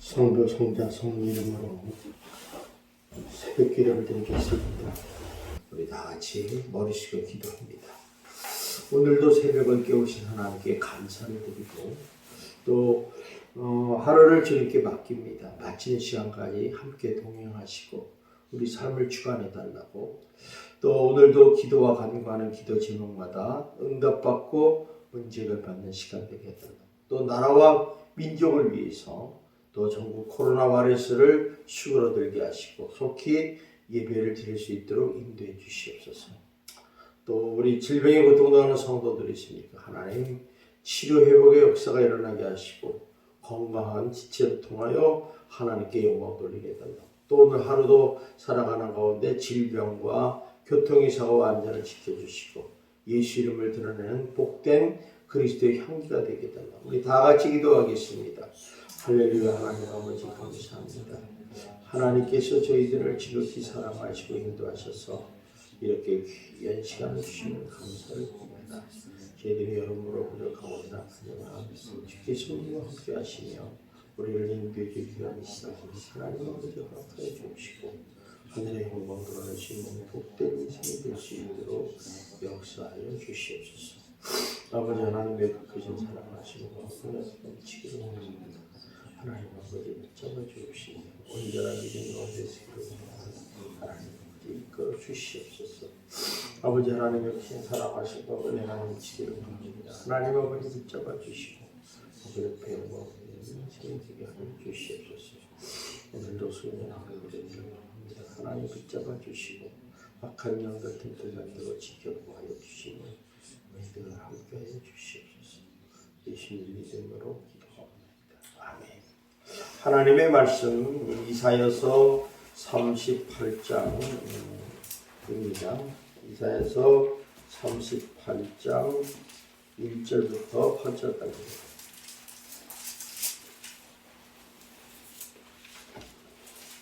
성부, 성자, 성령 이름으로 새벽 기도를 드리겠습니다. 우리 다 같이 머리 숙여 기도합니다. 오늘도 새벽을 깨우신 하나님께 감사를 드리고 또 하루를 주님께 맡깁니다. 마치는 시간까지 함께 동행하시고 우리 삶을 주관해 달라고, 또 오늘도 기도와 간구하는 기도 제목마다 응답받고 문제를 받는 시간 되게 해달라고, 또 나라와 민족을 위해서 또 전국 코로나 바이러스를 수그러들게 하시고 속히 예배를 드릴 수 있도록 인도해 주시옵소서. 또 우리 질병에 고통당하는 성도들이 있습니까? 하나님 치료 회복의 역사가 일어나게 하시고 건강한 지체를 통하여 하나님께 영광 돌리게 해달라고, 또 오늘 하루도 살아가는 가운데 질병과 교통의 사고와 안전을 지켜주시고 예수 이름을 드러내는 복된 그리스도의 향기가 되게 해달라고, 우리 다 같이 기도하겠습니다. 할렐루야. 하나님 아버지 감사합니다. 하나님께서 저희들을 지극히 사랑하시고 인도하셔서 이렇게 귀한 시간을 주시는 감사를 드립니다. 저희들이 여러분으로 부족하오나 하나님 주께서 우리와 함께 하시며 우리를 인도해 주시기 원하시니 하나님 아버지가 함께 주시고 하늘의 영광 드러내시는 복된 인생이 될 수 있도록 역사하여 주시옵소서. 아버지 하나님의 크신 사랑하시고 넘치기를 원합니다. 하나님 아버지 붙잡아 주시며 온전한 믿음 가운데 세우고 하나님 아버지 이끌어 주시옵소서. 아버지 하나님 역시 사랑하시고 은혜가 넘치기를 원합니다. 하나님 아버지 붙잡아 주시고 우리의 배우고 인생이 되게 하여 주시옵소서. 오늘도 수고하는 우리를 원합니다. 하나님 붙잡아 주시고 악한 영 같은 들만대로 지켜보하여 주시며 우리들 함께하여 주시옵소서. 예수님 믿음으로 기도합니다. 아멘. 하나님의 말씀 이사야서 38장입니다. 이사야서 38장 1절부터 8절까지.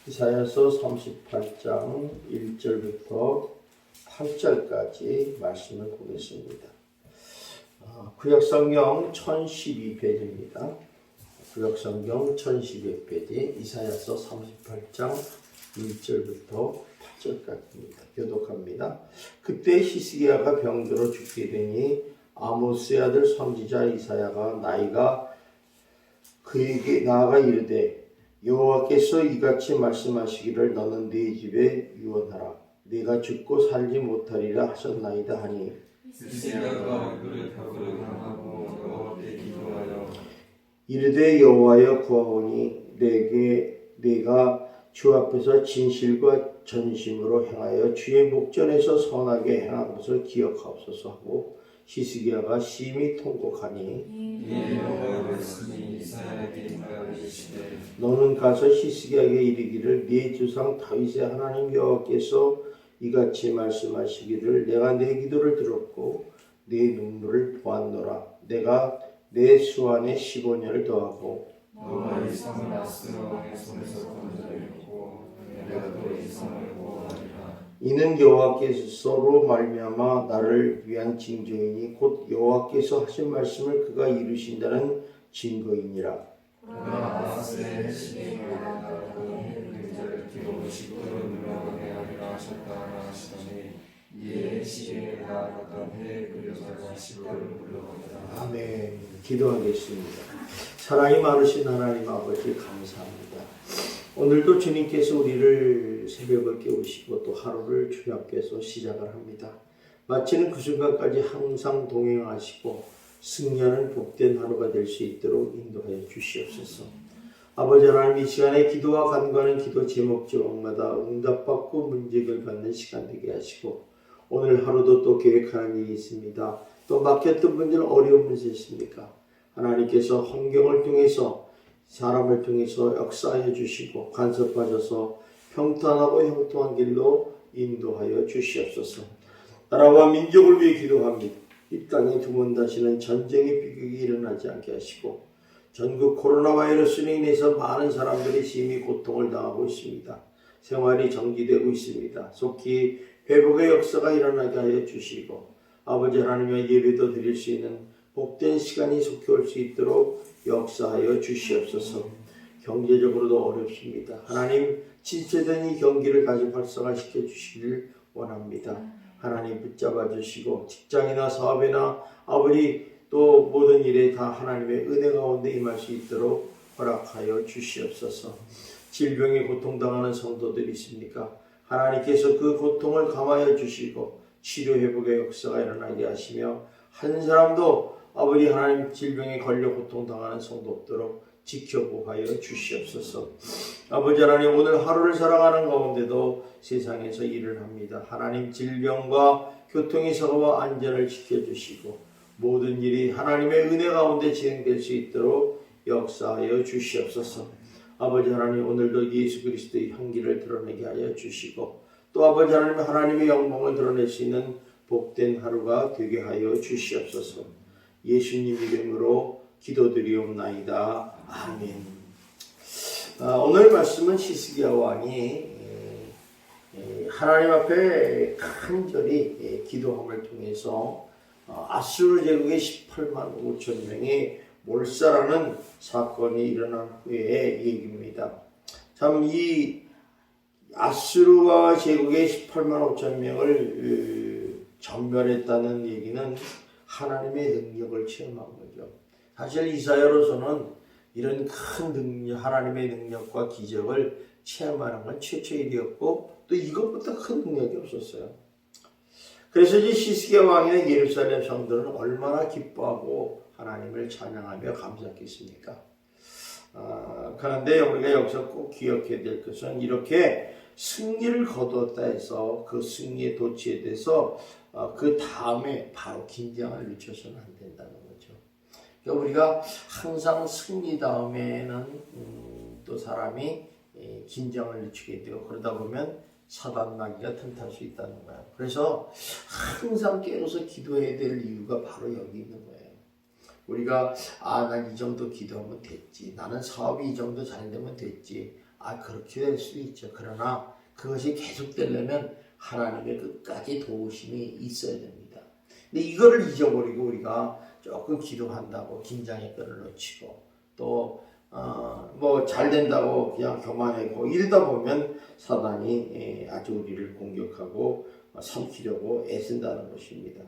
이사야서 38장 1절부터 8절까지 말씀을 보겠습니다. 구약성경 1012페이지입니다. 구약성경 1012페이지 이사야서 38장 1절부터 8절까지입니다. 교독합니다. 그때 히스기야가 병들어 죽게 되니 아모스의 아들 선지자 이사야가 나이가 그에게 나아가 이르되 여호와께서 이같이 말씀하시기를 너는 네 집에 유언하라. 내가 죽고 살지 못하리라 하셨나이다 하니 히스기야가 얼굴을 벽으로 향하고 여호와께 기도하여 이르되 여호와여 구하오니 내가 주 앞에서 진실과 전심으로 행하여 주의 목전에서 선하게 행한 것을 기억하옵소서 하고 히스기야가 심히 통곡하니 여호와의 말씀이 이사야에게 임하시되 너는 가서 히스기야에게 이르기를 네 조상 다윗의 하나님 여호와께서 이같이 말씀하시기를 내가 내 기도를 들었고 내 눈물을 보았노라. 내가 내 수완에 15년을 더하고 너가 이 성을 아스로 왕의 손에서 건져내고 내가 또 이 성을 보호하리라. 이는 여호와께서로 말미암아 나를 위한 징조이니 곧 여호와께서 하신 말씀을 그가 이루신다는 증거이니라. 그러나 아하스의 시기를 나타나더니 그들을 뒤로 19도로 물러가게 하리라 하셨다 하시더니 이에 시기를 나아갔던 해에 그 여자가 10도를 물러가니라. 아멘. 기도하겠습니다. 사랑이 많으신 하나님 아버지 감사합니다. 오늘도 주님께서 우리를 새벽을 깨우시고 또 하루를 주 앞에서 시작을 합니다. 마치는 그 순간까지 항상 동행하시고 승리하는 복된 하루가 될 수 있도록 인도하여 주시옵소서. 아버지 하나님 이 시간에 기도와 간구하는 기도 제목 제목마다 응답받고 문제를 받는 시간 되게 하시고 오늘 하루도 또 계획하는 일이 있습니다. 또 막혔던 분들 어려운 문제 있습니까? 하나님께서 환경을 통해서 사람을 통해서 역사하여 주시고 간섭하셔서 평탄하고 형통한 길로 인도하여 주시옵소서. 나라와 민족을 위해 기도합니다. 이 땅에 두 번 다시는 전쟁의 비극이 일어나지 않게 하시고 전국 코로나 바이러스로 인해서 많은 사람들이 심히 고통을 당하고 있습니다. 생활이 정지되고 있습니다. 속히 회복의 역사가 일어나게 하여 주시고 아버지 하나님의 예배도 드릴 수 있는 복된 시간이 속히 올 수 있도록 역사하여 주시옵소서. 경제적으로도 어렵습니다. 하나님 지체된 이 경기를 다시 활성화시켜 주시기를 원합니다. 하나님 붙잡아 주시고 직장이나 사업이나 아버지 또 모든 일에 다 하나님의 은혜 가운데 임할 수 있도록 허락하여 주시옵소서. 질병에 고통당하는 성도들이 있습니까? 하나님께서 그 고통을 감하여 주시고 치료 회복의 역사가 일어나게 하시며 한 사람도 아버지 하나님 질병에 걸려 고통당하는 성도 없도록 지켜보하여 주시옵소서. 아버지 하나님 오늘 하루를 살아가는 가운데도 세상에서 일을 합니다. 하나님 질병과 교통의 사고와 안전을 지켜주시고 모든 일이 하나님의 은혜 가운데 진행될 수 있도록 역사하여 주시옵소서. 아버지 하나님 오늘도 예수 그리스도의 향기를 드러내게 하여 주시고 또 아버지 하나님 하나님의 영광을 드러낼 수 있는 복된 하루가 되게 하여 주시옵소서. 예수님 이름으로 기도드리옵나이다. 아멘. 오늘 말씀은 히스기야 왕이 하나님 앞에 간절히 기도함을 통해서 아수르 제국의 18만 5천 명이 몰살하는 사건이 일어난 후의 얘기입니다. 참 이 아수르와 제국의 18만 5천 명을 전멸했다는 얘기는 하나님의 능력을 체험한 거죠. 사실 이사야로서는 이런 큰 능력, 하나님의 능력과 기적을 체험하는 건 최초의 일이었고 또 이것보다 큰 능력이 없었어요. 그래서 이제 히스기야 왕이나 예루살렘 성도는 얼마나 기뻐하고 하나님을 찬양하며 감사했겠습니까? 그런데 우리가 여기서 꼭 기억해야 될 것은 이렇게 승리를 거두었다 해서 그 승리의 도취에 대해서 그 다음에 바로 긴장을 늦춰서는 안 된다는 거죠. 그러니까 우리가 항상 승리 다음에는 또 사람이 긴장을 늦추게 되고 그러다 보면 사단 나기가 틈탈 수 있다는 거예요. 그래서 항상 깨어서 기도해야 될 이유가 바로 여기 있는 거예요. 우리가 난 이 정도 기도하면 됐지. 나는 사업이 이 정도 잘 되면 됐지. 그렇게 될 수도 있죠. 그러나 그것이 계속되려면 하나님의 끝까지 도우심이 있어야 됩니다. 근데 이거를 잊어버리고 우리가 조금 기도한다고 긴장의 끈을 놓치고 또 뭐 잘 된다고 그냥 교만하고 이러다 보면 사단이 아주 우리를 공격하고 삼키려고 애쓴다는 것입니다.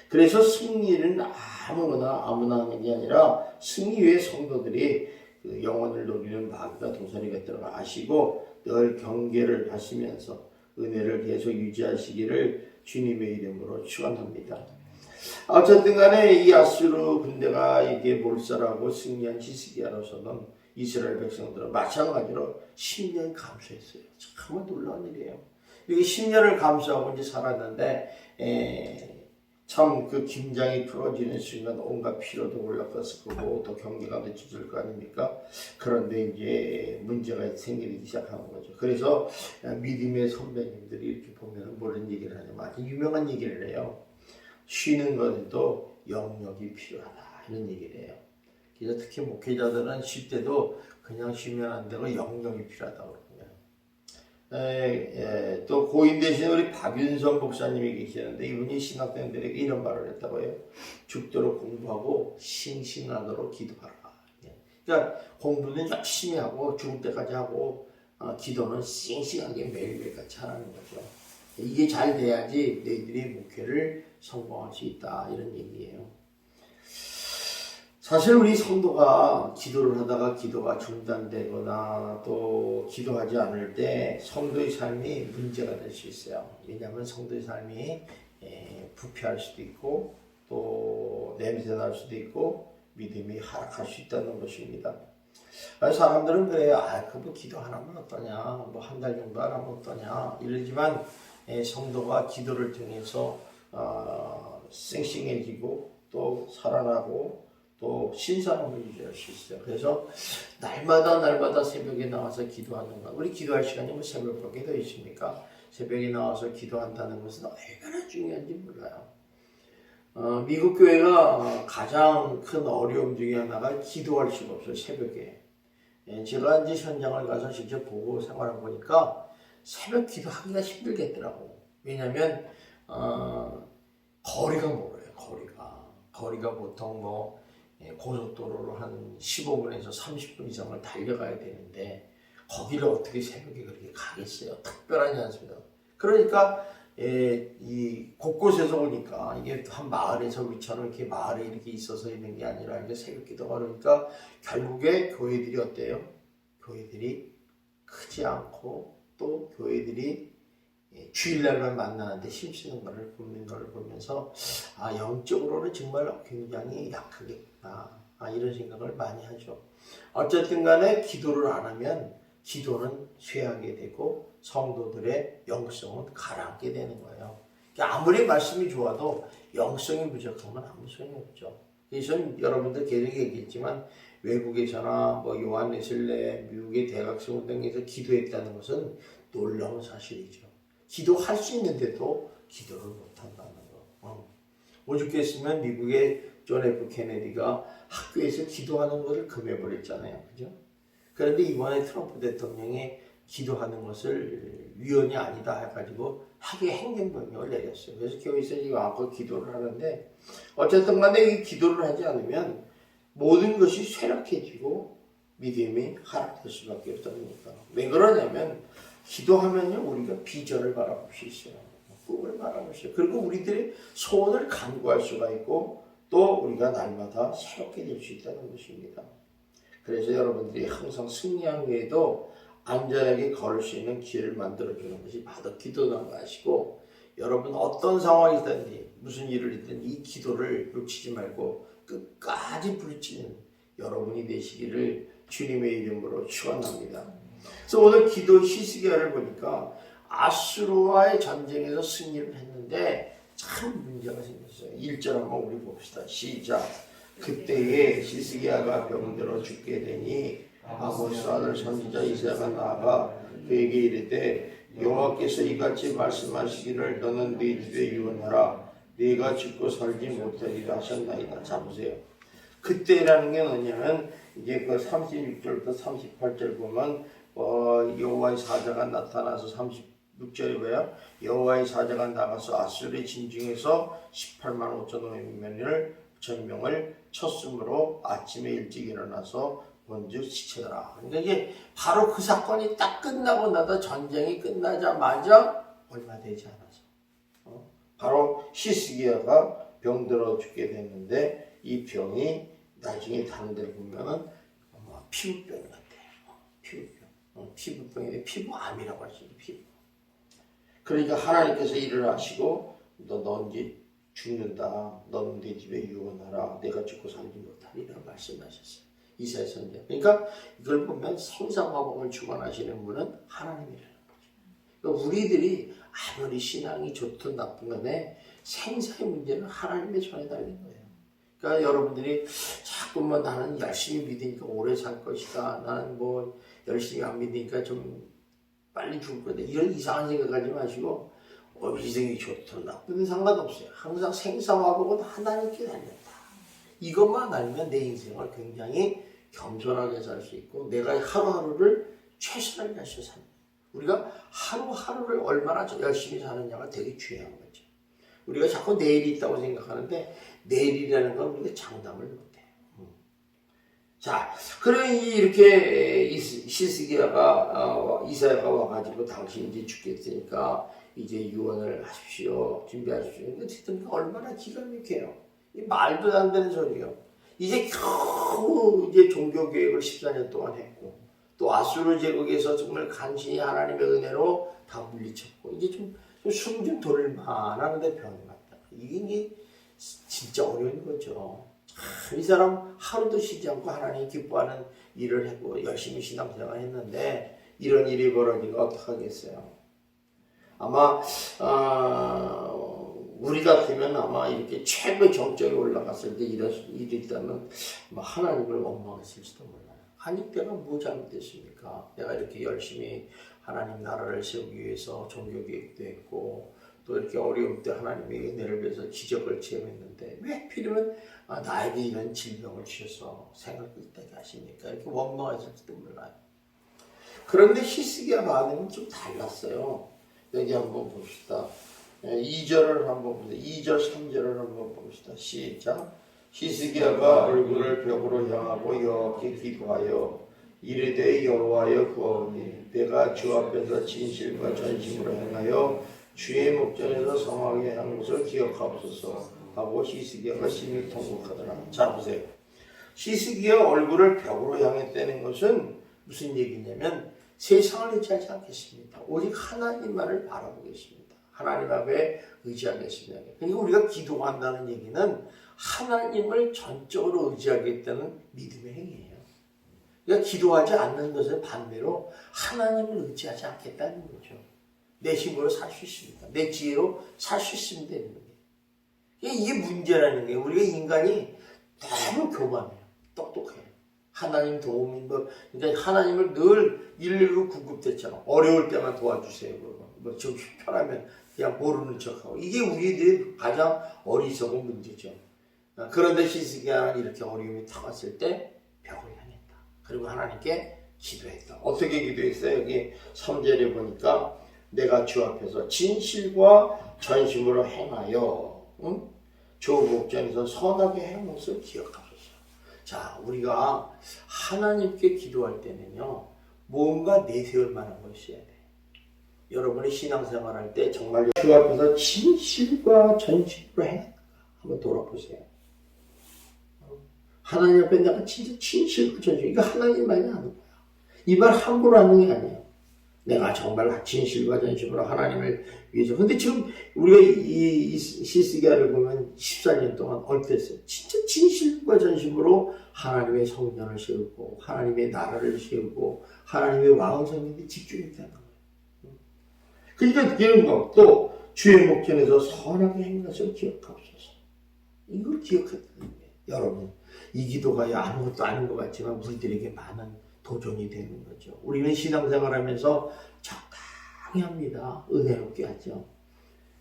그래서 승리는 아무나 하는 게 아니라 승리 위에 성도들이 그 영혼을 노리는 마귀가 동선이 있다는 걸 아시고 늘 경계를 하시면서 은혜를 계속 유지하시기를 주님의 이름으로 축원합니다. 어쨌든 간에 이 아수르 군대가 이게 몰살하고 승리한 히스기야로서는 이스라엘 백성들은 마찬가지로 10년 감수했어요. 정말 놀라운 일이에요. 이게 10년을 감수하고 이제 살았는데 참 그 긴장이 풀어지는 순간 온갖 피로도 올라갔을 거고 또 경계가 늦춰질 거 아닙니까? 그런데 이제 문제가 생기기 시작하는 거죠. 그래서 믿음의 선배님들이 이렇게 보면 뭐런 얘기를 하냐면 아주 유명한 얘기를 해요. 쉬는 것에도 영역이 필요하다 이런 얘기를 해요. 그래서 특히 목회자들은 쉴 때도 그냥 쉬면 안 되고 영역이 필요하다고 그러거든요. 또 고인 되신 우리 박윤선 목사님이 계시는데 이분이 신학생들에게 이런 말을 했다고 해요. 죽도록 공부하고 싱싱하도록 기도하라. 그러니까 공부는 열심히 하고 죽을 때까지 하고 기도는 싱싱하게 매일매일 같이 하라는 거죠. 이게 잘 돼야지 너희들이 목회를 성공할 수 있다 이런 얘기예요. 사실 우리 성도가 기도를 하다가 기도가 중단되거나 또 기도하지 않을 때 성도의 삶이 문제가 될 수 있어요. 왜냐하면 성도의 삶이 부패할 수도 있고 또 냄새 날 수도 있고 믿음이 하락할 수 있다는 것입니다. 사람들은 그래요. 그뭐 기도 하나면 어떠냐, 뭐 한 달 정도 하나면 어떠냐 이러지만 성도가 기도를 통해서 쌩쌩해지고 또 살아나고 또 신선함을 유지할 수 있어요. 그래서 날마다 새벽에 나와서 기도하는 것. 우리 기도할 시간이 뭐 새벽밖에 더 있습니까? 새벽에 나와서 기도한다는 것은 얼마나 중요한지 몰라요. 미국 교회가 가장 큰 어려움 중에 하나가 기도할 수가 없어요. 새벽에. 제가 이제 현장을 가서 직접 보고 생활해 보니까 새벽 기도하기가 힘들겠더라고. 왜냐하면 거리가 멀어요. 거리가 보통 뭐 고속도로로 한 15분에서 30분 이상을 달려가야 되는데 거기를 어떻게 새벽에 그렇게 가겠어요? 특별하지 않습니다. 그러니까 이 곳곳에서 오니까 이게 한 마을에서 우리처럼 이렇게 마을에 이렇게 있어서 있는 게 아니라 이제 새벽 기도가 그러니까 결국에 교회들이 어때요? 교회들이 크지 않고 또 교회들이 주일날만 만나는데 힘쓰는 것을 보는 걸 보면서 영적으로는 정말 굉장히 약하겠구나 이런 생각을 많이 하죠. 어쨌든 간에 기도를 안 하면 기도는 쇠하게 되고 성도들의 영성은 가라앉게 되는 거예요. 그러니까 아무리 말씀이 좋아도 영성이 부족하면 아무 소용이 없죠. 그래서 여러분들 계속 얘기했지만 외국에서나 뭐 요한 웨슬레 미국의 대학생 운동에서 기도했다는 것은 놀라운 사실이죠. 기도할 수 있는데도 기도를 못한다는 거. 오죽했으면 미국의 존 F 케네디가 학교에서 기도하는 것을 금해버렸잖아요. 그죠? 그런데 이번에 트럼프 대통령이 기도하는 것을 위헌이 아니다 해가지고 학교 행정명령을 내렸어요. 그래서 교회에서 지금 아까 기도를 하는데 어쨌든 간에 이 기도를 하지 않으면 모든 것이 쇠락해지고 믿음이 하락될 수밖에 없다니까. 왜 그러냐면 기도하면요 우리가 비전을 바라볼 수 있어요. 꿈을 바라볼 수 있어요. 그리고 우리들의 소원을 간구할 수가 있고 또 우리가 날마다 새롭게 될 수 있다는 것입니다. 그래서 여러분들이 항상 승리한 후에도 안전하게 걸을 수 있는 길을 만들어주는 것이 바로 기도라는 거 아시고 여러분 어떤 상황이든지 무슨 일을 있든 이 기도를 놓치지 말고 끝까지 부르짖는 여러분이 되시기를 주님의 이름으로 축원합니다. 그래서 오늘 기도 히스기야를 보니까 아수르와의 전쟁에서 승리를 했는데 참 문제가 생겼어요. 1절 한번 우리 봅시다. 시작. 그때에 히스기야가 병들어 죽게 되니 아모스 아들 선지자 이사야가 나아가 그에게 이르되 여호와께서 이같이 말씀하시기를 너는 네 집에 유언하라 네가 죽고 살지 못하리라 하셨나이다. 자 보세요. 그때라는 게 뭐냐면 이제 그 36절부터 38절 보면 여호와의 사자가 나타나서 36절에 뭐야? 여호와의 사자가 나가서 아수르의 진중에서 18만 5천 명을 쳤으므로 아침에 일찍 일어나서 먼저 시체더라. 그러니까 이게 바로 그 사건이 딱 끝나고 나서 전쟁이 끝나자마자 얼마 되지 않아서 바로 히스기야가 병들어 죽게 됐는데 이 병이 나중에 다른 데를 보면은 피부병 같아요. 피부병인데 피부암이라고 할 수 있어요. 피부. 그러니까 하나님께서 일을 하시고 너 이제 죽는다. 너는 내 집에 유언하라. 내가 죽고 살지 못하리라 말씀하셨어요. 이사야 선지자. 그러니까 이걸 보면 생사화복을 주관하시는 분은 하나님이라는 거죠. 그러니까 우리들이 아무리 신앙이 좋든 나쁜 간에 생사의 문제는 하나님의 손에 달린 거예요. 그러니까 여러분들이 자꾸만 나는 열심히 믿으니까 오래 살 것이다. 나는 뭐 열심히 안 믿으니까 좀 빨리 죽을 거다. 이런 이상한 생각하지 마시고 인생이 좋든 나쁘든 상관없어요. 항상 생사화복은 하나님께 달렸다. 이것만 알면 내 인생을 굉장히 겸손하게 살 수 있고 내가 하루하루를 최선을 다해서 삽니다. 우리가 하루하루를 얼마나 열심히 사느냐가 되게 중요한 거죠. 우리가 자꾸 내일이 있다고 생각하는데 내일이라는 건 우리가 장담을 못해요. 자, 그러니 이렇게 히스기야가 이사야가 와가지고 당신이 이제 죽겠으니까 이제 유언을 하십시오. 준비하십시오. 근데 듣던 얼마나 기가 막혀요. 말도 안 되는 소리요. 이제 겨우 이제 종교개혁을 14년 동안 했고 또 아수르 제국에서 정말 간신히 하나님의 은혜로 다 물리쳤고 이제 좀 숨 좀 돌릴 만하는데 병이 왔다. 이게 진짜 어려운 거죠. 이 사람 하루도 쉬지 않고 하나님 기뻐하는 일을 했고 열심히 신앙생활 했는데 이런 일이 벌어지면 어떡하겠어요. 아마 우리 같으면 아마 이렇게 최고 정적에 올라갔을 때 이런 일이 있다면 하나님을 원망했을지도 몰라요. 아니 내가 뭐 잘못했습니까? 내가 이렇게 열심히 하나님 나라를 세우기 위해서 종교개혁도 했고 또 이렇게 어려움 때 하나님의 은혜를 위해서 기적을 체험했는데 왜 하필이면 나에게 이런 질병을 주셔서 생을 끝나게 하십니까? 이렇게 원망했을지도 몰라요. 그런데 히스기야 반응은 좀 달랐어요. 여기 한번 봅시다. 2절을 한번 봅시다. 2절, 3절을 한번 봅시다. 시작. 히스기야가 얼굴을 벽으로 향하고 여호와께 기도하여 이르되 여호와여 구하오니 내가 주 앞에서 진실과 전심으로 행하여 주의 목전에서 성하게 한 것을 기억하옵소서 하고 히스기야가 심히 통곡하더라. 자 보세요. 히스기야 얼굴을 벽으로 향했다는 것은 무슨 얘기냐면 세상을 의지하지 않겠습니다. 오직 하나님만을 바라보고 계십니다. 하나님 앞에 의지하겠습니다. 그러니까 우리가 기도한다는 얘기는 하나님을 전적으로 의지하겠다는 믿음의 행위예요. 그러니까 기도하지 않는 것은 반대로 하나님을 의지하지 않겠다는 거죠. 내 힘으로 살 수 있습니다. 내 지혜로 살 수 있으면 되는 거예요. 이게 문제라는 거예요. 우리가 인간이 너무 교만해요. 똑똑해요. 하나님 도움인 거, 그러니까 하나님을 늘 119 구급대처럼 어려울 때만 도와주세요. 뭐 좀 편하면 그냥 모르는 척하고. 이게 우리들의 가장 어리석은 문제죠. 그런데 히스기야는 이렇게 어려움이 탁 왔을 때 벽을 향했다. 그리고 하나님께 기도했다. 어떻게 기도했어요? 여기 3절에 보니까 내가 주 앞에서 진실과 전심으로 행하여 주 목전에서 선하게 한 것을 기억하소서. 자, 우리가 하나님께 기도할 때는요, 뭔가 내세울 만한 것이 있어야 돼. 여러분이 신앙생활 할 때 정말 주 앞에서 진실과 전심으로 행했다. 한번 돌아보세요. 하나님 앞에 내가 진짜 진실과 전심, 이거 하나님만이 하는 거야. 이 말 함부로 하는 게 아니에요. 내가 정말 진실과 전심으로 하나님을 위해서. 근데 지금 우리가 이 히스기야를 보면 14년 동안 어땠어요? 진짜 진실과 전심으로 하나님의 성전을 세우고 하나님의 나라를 세우고 하나님의 왕을 세우는데 집중했다는 거예요. 그러니까 이런 거, 또 주의 목전에서 선하게 한 것을 기억하옵소서. 이걸 기억했다는 거예요. 여러분, 이 기도가 아무것도 아닌 것 같지만 우리들에게 많은 도전이 되는 거죠. 우리는 신앙생활하면서 적당히 합니다. 은혜롭게 하죠.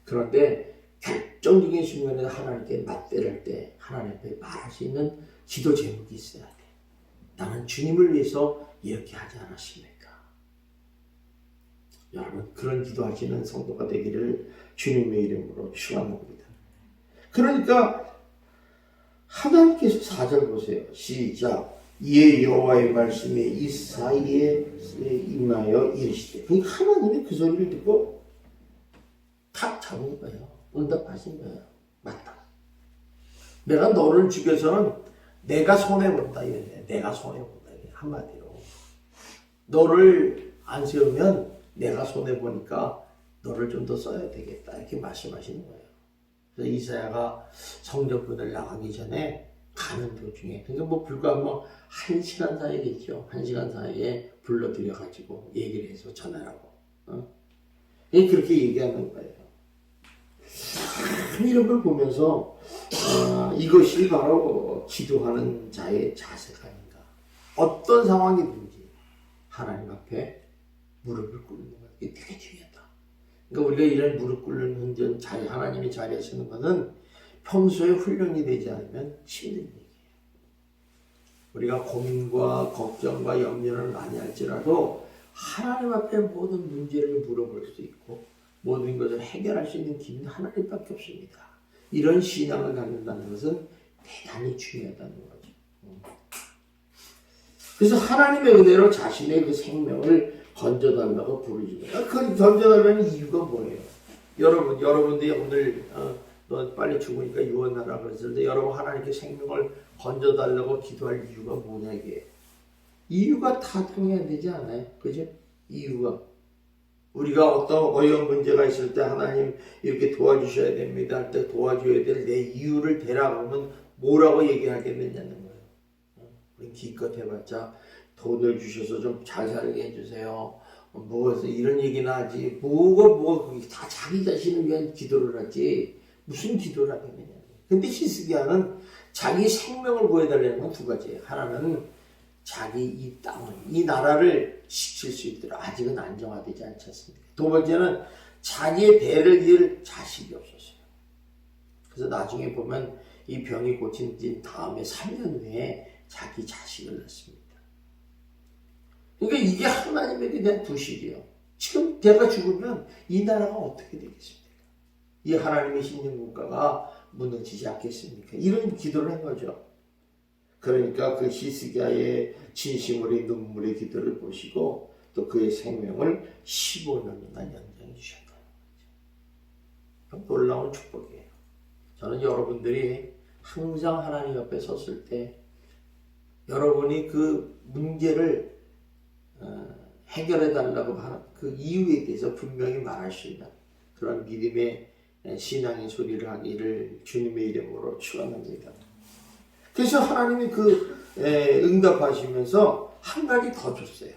그런데 결정적인 순간에 하나님께 맞대할 때 하나님 앞에 말할 수 있는 기도 제목이 있어야 돼. 나는 주님을 위해서 이렇게 하지 않았습니까? 여러분, 그런 기도하시는 성도가 되기를 주님의 이름으로 축원합니다. 그러니까 하나님께서 4절 보세요. 시작. 이에 여호와의 말씀이 이사야에 임하여 이르시되. 그러니까 하나님이 그 소리를 듣고 탁 잡은 거예요. 응답하신 거예요. 맞다. 내가 너를 죽여서는 내가 손해본다. 이래. 내가 손해본다. 이래. 한마디로. 너를 안 세우면 내가 손해보니까 너를 좀 더 써야 되겠다. 이렇게 말씀하시는 거예요. 그래서 이사야가 성전문을 나가기 전에 가는 도중에, 그러니까 뭐 불과 1시간 사이겠죠. 1시간 사이에 불러들여가지고 얘기를 해서 전하라고. 그렇게 얘기하는 거예요. 이런 걸 보면서 이것이 바로 기도하는 자의 자세가 아닌가. 어떤 상황이든지 하나님 앞에 무릎을 꿇는 거예요. 이게 되게 중요하다. 그러니까 우리가 이런 무릎 꿇는 자리, 하나님이 자리하시는 것은 평소에 훈련이 되지 않으면 힘든 얘기예요. 우리가 고민과 걱정과 염려를 많이 할지라도 하나님 앞에 모든 문제를 물어볼 수 있고 모든 것을 해결할 수 있는 길은 하나님밖에 없습니다. 이런 신앙을 갖는다는 것은 대단히 중요하다는 거죠. 그래서 하나님의 은혜로 자신의 그 생명을 건져달라고 부르시고, 그 건져달라는 이유가 뭐예요? 여러분들이 오늘 너 빨리 죽으니까 유언하라 그랬을 때 여러분 하나님께 생명을 건져달라고 기도할 이유가 뭐냐 이게. 이유가 다 통해야 되지 않아요? 그죠? 이유가. 우리가 어떤 어려운 문제가 있을 때 하나님 이렇게 도와주셔야 됩니다 할 때 도와줘야 될 내 이유를 대라 그러면 뭐라고 얘기하겠느냐는 거예요. 우리 기껏 해봤자 돈을 주셔서 좀 잘 살게 해주세요. 무엇을 이런 얘기나 하지. 뭐가 다 자기 자신을 위한 기도를 하지. 무슨 기도를 하겠느냐. 근데 히스기야는 자기 생명을 구해달라는 건 두 가지예요. 하나는 자기 이 땅을, 이 나라를 지킬 수 있도록 아직은 안정화되지 않지 않습니까? 두 번째는 자기의 배를 이을 자식이 없었어요. 그래서 나중에 보면 이 병이 고쳐진 다음에 3년 후에 자기 자식을 낳습니다. 그러니까 이게 하나님에 대한 부실이에요. 지금 내가 죽으면 이 나라가 어떻게 되겠습니까? 이 하나님의 신령 국가가 무너지지 않겠습니까? 이런 기도를 한 거죠. 그러니까 그 히스기야의 진심으로의 눈물의 기도를 보시고 또 그의 생명을 15년이나 연장해 주셨다는 거죠. 놀라운 축복이에요. 저는 여러분들이 항상 하나님 옆에 섰을 때 여러분이 그 문제를 해결해 달라고 하는 그 이유에 대해서 분명히 말할 수 있는 그런 믿음의 신앙의 소리를 하기를 주님의 이름으로 축원합니다. 그래서 하나님이 그 응답하시면서 한 가지 더 줬어요.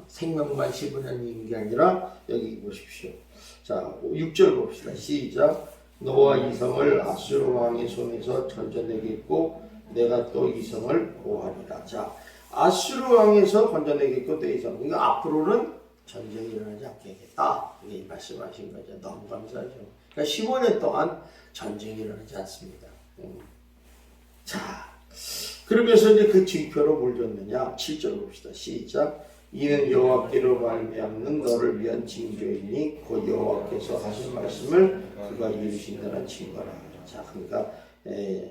생명만 15년인 게 아니라 여기 보십시오. 자, 6절 봅시다. 시작. 너와 이 성을 아수르 왕의 손에서 건져내겠고 내가 또 이 성을 보호하리라. 자, 아수르 왕에서 건져내겠고 또 이 성. 그러니까 앞으로는 전쟁이 일어나지 않게 하겠다. 이게 말씀하신 거죠. 너무 감사하죠. 그러니까 15년 동안 전쟁이 일어나지 않습니다. 자, 그러면서 이제 그 징표로 뭘 줬느냐? 7절 봅시다. 시작. 이는 여호와께로 말미암는 너를 위한 징조이니 곧 여호와께서 하신 말씀을 그가 이루신다는 증거라. 자, 그러니까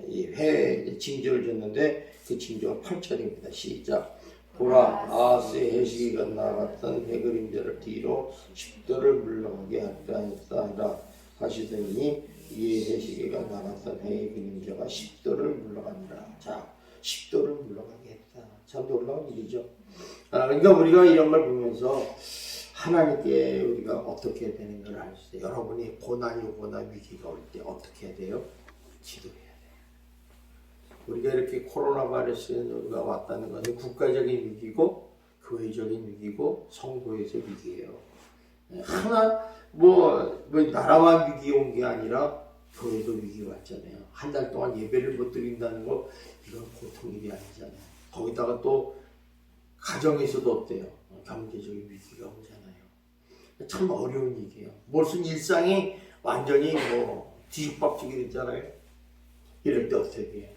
이 징조를 줬는데 그 징조가 8절입니다. 시작. 보라, 아하스의 해시기가 나갔던 해 그림자를 뒤로 십도를 물러가게 하리라 하시더니 이에 해시기가 나갔던 해의 그림자가 십도를 물러가니라. 자, 십도를 물러가게 했다. 참 놀라운 일이죠. 그러니까 우리가 이런 걸 보면서 하나님께 우리가 어떻게 해야 되는 걸 알 수 있어요. 여러분이 고난이 오거나 위기가 올 때 어떻게 해야 돼요? 기도해야 돼요. 우리가 이렇게 코로나 바이러스가 왔다는 것은 국가적인 위기고 교회적인 위기고 성도에서 위기예요. 하나 나라만 위기 온 게 아니라 교회도 위기 왔잖아요. 한 달 동안 예배를 못 드린다는 거 이건 보통 일이 아니잖아요. 거기다가 또 가정에서도 어때요? 경제적인 위기가 오잖아요. 참 어려운 얘기예요. 무슨 일상이 완전히 뒤죽박죽이 됐잖아요. 이럴 때 어떻게 해요?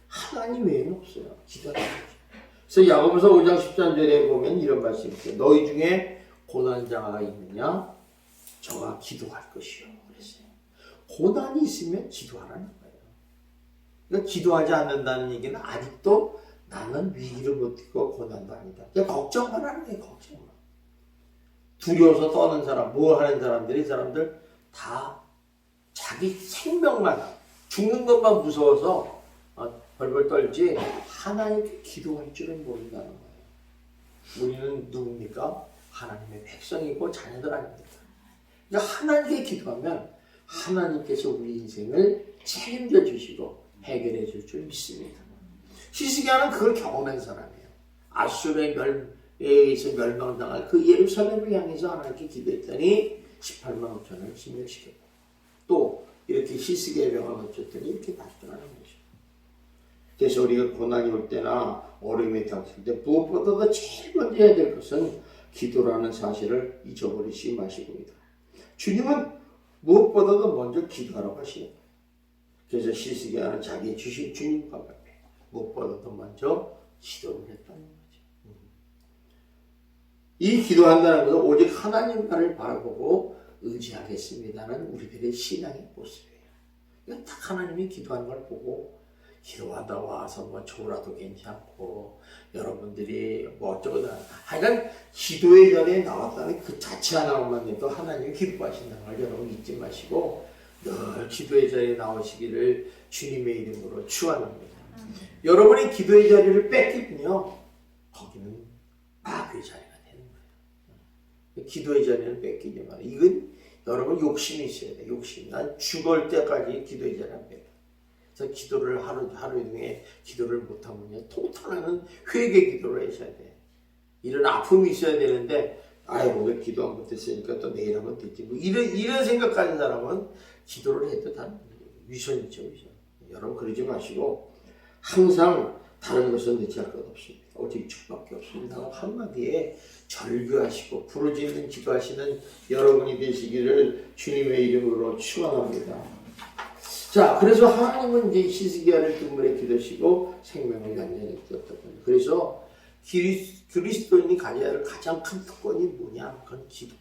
하나님 외에는 없어요. 기도하는 거죠. 그래서 야고보서 5장 13절에 보면 이런 말씀이 있어요. 너희 중에 고난자가 있느냐? 저가 기도할 것이요. 그랬어요. 고난이 있으면 기도하라는 거예요. 그러니까 기도하지 않는다는 얘기는 아직도 나는 위기를 못 이기고 고난도 아니다. 그냥 걱정만 하는 거예요. 걱정만. 두려워서 떠는 사람, 뭐 하는 사람들이 사람들 다 자기 생명만 죽는 것만 무서워서 벌벌 떨지 하나님께 기도할 줄은 모른다는 거예요. 우리는 누굽니까? 하나님의 백성이고 자녀들 아닙니까? 그러니까 하나님께 기도하면 하나님께서 우리 인생을 책임져 주시고 해결해 줄 줄 믿습니다. 히스기야는 그걸 경험한 사람이에요. 아수르의 의해서 멸망당할 그 예루살렘을 향해서 하나님께 기도했더니 18만 5천을 진멸시켰고 또 이렇게 히스기야의 병을 거쳤더니 이렇게 나타나는 거죠. 그래서 우리가 고난이 올 때나 어려움이 닥칠 때 무엇보다도 제일 먼저 해야 될 것은 기도라는 사실을 잊어버리시기 마시고입니다. 주님은 무엇보다도 먼저 기도하라고 하시는 거예요. 그래서 히스기야는 자기 주신 주님과 앞에 무엇보다도 먼저 기도를 했다는 거죠. 이 기도한다는 것은 오직 하나님만을 바라보고 의지하겠습니다는 우리들의 신앙의 모습이에요. 이건 딱 하나님이 기도하는 걸 보고 기도하다 와서 조라도 괜찮고 여러분들이 어쩌거나 하여간 기도의 자리에 나왔다는 그 자체 하나만 해도 하나님이 기뻐하신다는 걸 여러분 잊지 마시고 늘 기도의 자리에 나오시기를 주님의 이름으로 축원합니다. 여러분이 기도의 자리를 뺏기면요 거기는 마귀의 자리가 되는 거예요. 기도의 자리는 뺏기지 마요. 이건 여러분 욕심이 있어야 돼요. 욕심. 난 죽을 때까지 기도의 자리를 안 뺏겨. 그래서 기도를 하루 중에 기도를 못하면요 통탄하는 회개 기도를 하셔야 돼. 이런 아픔이 있어야 되는데 아이고 왜 기도 안 못했으니까 또 내일 하면 되지. 이런 생각하는 사람은 기도를 해도 다 위선이죠. 위선. 여러분 그러지 마시고 항상 다른 것은 의지할 것 없습니다. 오직 축밖에 없습니다. 한마디에 절규하시고 부르짖는 기도하시는 여러분이 되시기를 주님의 이름으로 축원합니다. 자, 그래서 하나님은 이제 히스기야를 눈물에 기도시고 생명을 완전히 기도했거든요. 그래서 그리스도인이 가져야 할 가장 큰 특권이 뭐냐? 그건 기도.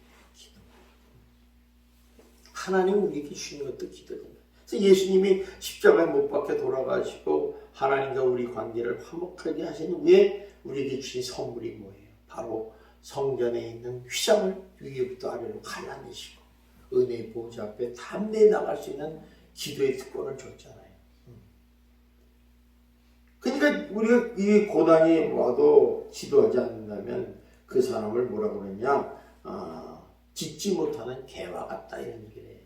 하나님 우리에게 주신 것도 기도입니다. 그래서 예수님이 십자가에 못 박혀 돌아가시고 하나님과 우리 관계를 화목하게 하신 후에 우리에게 주신 선물이 뭐예요? 바로 성전에 있는 휘장을 위에부터 아래로 갈라내시고 은혜의 보좌 앞에 담대히 나갈 수 있는 기도의 특권을 줬잖아요. 그러니까 우리가 이 고난이 와도 기도하지 않는다면 그 사람을 뭐라고 그러냐? 짖지 못하는 개와 같다 이런 얘기를 해요.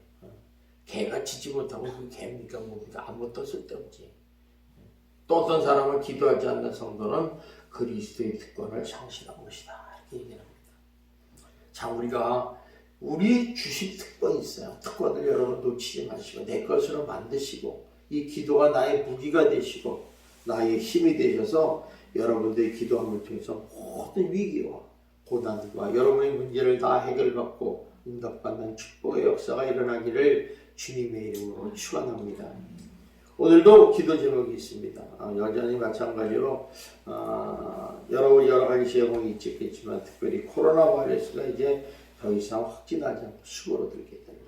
개가 짖지 못하고 그 개입니까 뭡니까? 아무것도 쓸데없지. 또 어떤 사람은 기도하지 않는 성도는 그리스도의 특권을 상실한 것이다 이렇게 얘기합니다. 자, 우리 주식 특권이 있어요. 특권을 여러분 놓치지 마시고 내 것으로 만드시고 이 기도가 나의 무기가 되시고 나의 힘이 되셔서 여러분들의 기도함을 통해서 모든 위기와 고난과 여러분의 문제를 다 해결받고 응답받는 축복의 역사가 일어나기를 주님의 이름으로 축원합니다. 오늘도 기도 제목이 있습니다. 여전히 마찬가지로 여러 가지 제목이 있겠지만 특별히 코로나 바이러스가 이제 더 이상 확진하지 않고 수그러들게 됩니다.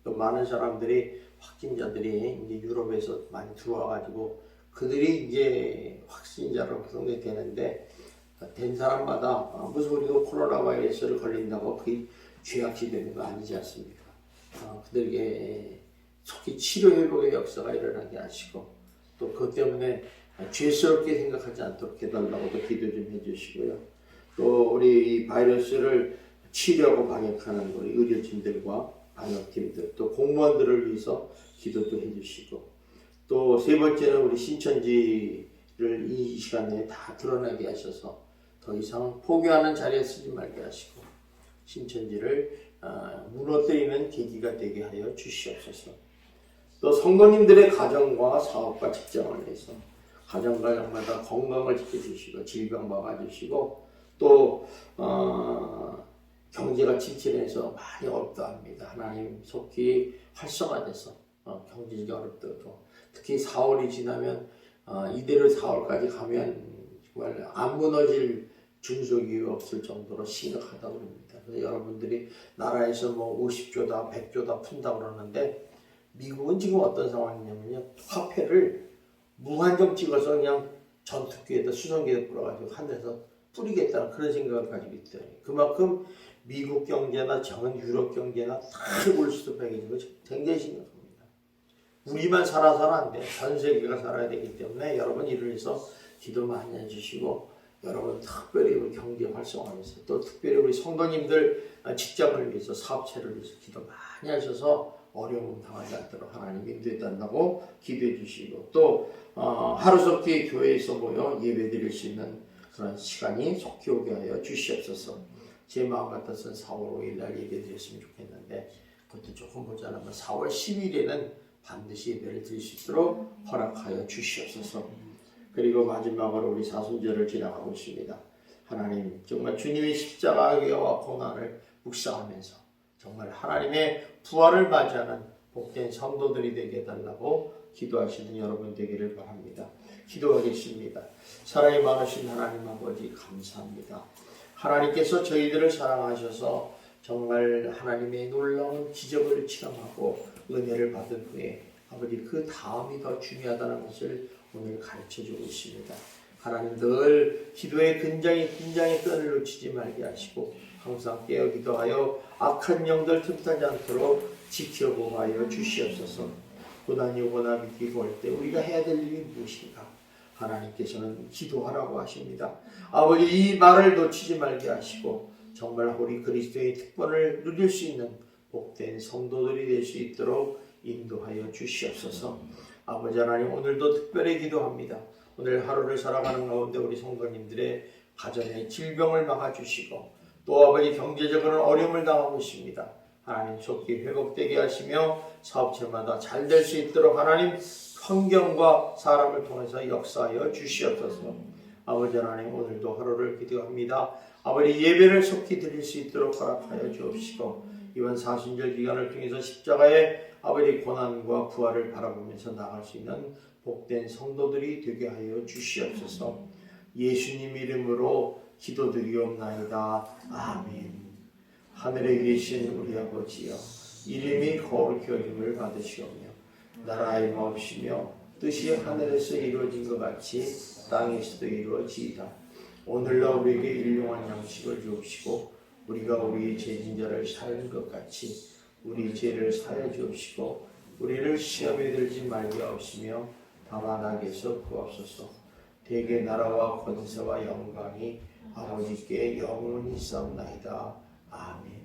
또 많은 사람들이 확진자들이 이제 유럽에서 많이 들어와가지고 그들이 이제 확진자로 구성이 되는데 된 사람마다 무슨 우리가 코로나 바이러스를 걸린다고 그게 죄악이 되는 거 아니지 않습니까? 그들에게 속히 치료 회복의 역사가 일어나게 하시고 또 그것 때문에 죄스럽게 생각하지 않도록 해달라고도 기도 좀 해주시고요. 또 우리 이 바이러스를 치료하고 방역하는 우리 의료진들과 방역팀들 또 공무원들을 위해서 기도도 해주시고 또 세 번째는 우리 신천지를 이 시간에 다 드러나게 하셔서 더 이상 포기하는 자리에 쓰지 말게 하시고 신천지를 무너뜨리는 계기가 되게 하여 주시옵소서. 또 성도님들의 가정과 사업과 직장을 위해서 가정가정마다 건강을 지켜주시고 질병 막아주시고 또 경제가 침체해서 많이 어렵다합니다. 하나님 속히 활성화돼서 경제적이 어렵더라도 특히 4월이 지나면 이대로 4월까지 가면 정말 안 무너질 중소기업이 없을 정도로 심각하다고 합니다. 그래서 여러분들이 나라에서 뭐 50조다 100조다 푼다 그러는데 미국은 지금 어떤 상황이냐면요. 화폐를 무한정 찍어서 그냥 전투기에다 수송기에다 뿌려가지고 하늘에서 뿌리겠다는 그런 생각을 가지고 있대요. 그만큼 미국 경제나 전 유럽 경제나 다 골수도백인 거 굉장히 심각합니다. 우리만 살아서는 안 돼요. 전 세계가 살아야 되기 때문에 여러분 이를 위해서 기도 많이 해주시고 여러분 특별히 우리 경제 활성화를 위해서 또 특별히 우리 성도님들 직장을 위해서 사업체를 위해서 기도 많이 하셔서 어려움 당하지 않도록 하나님 인도해 달라고 기도해 주시고 또 하루속히 교회에서 모여 예배 드릴 수 있는 그런 시간이 속히 오게 하여 주시옵소서. 제 마음 같아서는 4월 5일 날 예배 드렸으면 좋겠는데 그것도 조금 모자라면 4월 10일에는 반드시 예배를 드릴 수 있도록 허락하여 주시옵소서. 그리고 마지막으로 우리 사순절을 지나가고 있습니다. 하나님 정말 주님의 십자가와 고난을 묵상하면서 정말 하나님의 부활을 맞이하는 복된 성도들이 되게 해달라고 기도하시는 여러분 되기를 바랍니다. 기도하겠습니다. 사랑이 많으신 하나님 아버지 감사합니다. 하나님께서 저희들을 사랑하셔서 정말 하나님의 놀라운 기적을 체험하고 은혜를 받은 후에 아버지 그 다음이 더 중요하다는 것을 오늘 가르쳐주고 있습니다. 하나님 늘 기도의 긴장의 끈을 놓치지 말게 하시고 항상 깨어 기도하여 악한 영들 틈타지 않도록 지켜보고 하여 주시옵소서. 고난이 오거나 믿기고 할 때 우리가 해야 될 일이 무엇인가? 하나님께서는 기도하라고 하십니다. 아버지 이 말을 놓치지 말게 하시고 정말 우리 그리스도의 특권을 누릴 수 있는 복된 성도들이 될 수 있도록 인도하여 주시옵소서. 아버지 하나님 오늘도 특별히 기도합니다. 오늘 하루를 살아가는 가운데 우리 성도님들의 가정의 질병을 막아주시고 또 아버지 경제적으로는 어려움을 당하고 있습니다. 하나님 속히 회복되게 하시며 사업체마다 잘 될 수 있도록 하나님 환경과 사람을 통해서 역사하여 주시옵소서. 아버지 하나님 오늘도 하루를 기도합니다. 아버지 예배를 속히 드릴 수 있도록 허락하여 주옵시고 이번 사순절 기간을 통해서 십자가의 아버지 고난과 부활을 바라보면서 나갈 수 있는 복된 성도들이 되게 하여 주시옵소서. 예수님 이름으로 기도드리옵나이다. 아멘. 하늘에 계신 우리 아버지여 이름이 거룩히 여김을 받으시오며 나라의 마옵시며 뜻이 하늘에서 이루어진 것 같이 땅에서도 이루어지이다. 오늘날 우리에게 일용할 양식을 주옵시고 우리가 우리 죄진자를 사하는 것 같이 우리 죄를 사하여 주옵시고 우리를 시험에 들지 말게 하옵시며 다만 악에서 구하옵소서. 대개 나라와 권세와 영광이 아버지께 영원히 있사옵나이다. 아멘.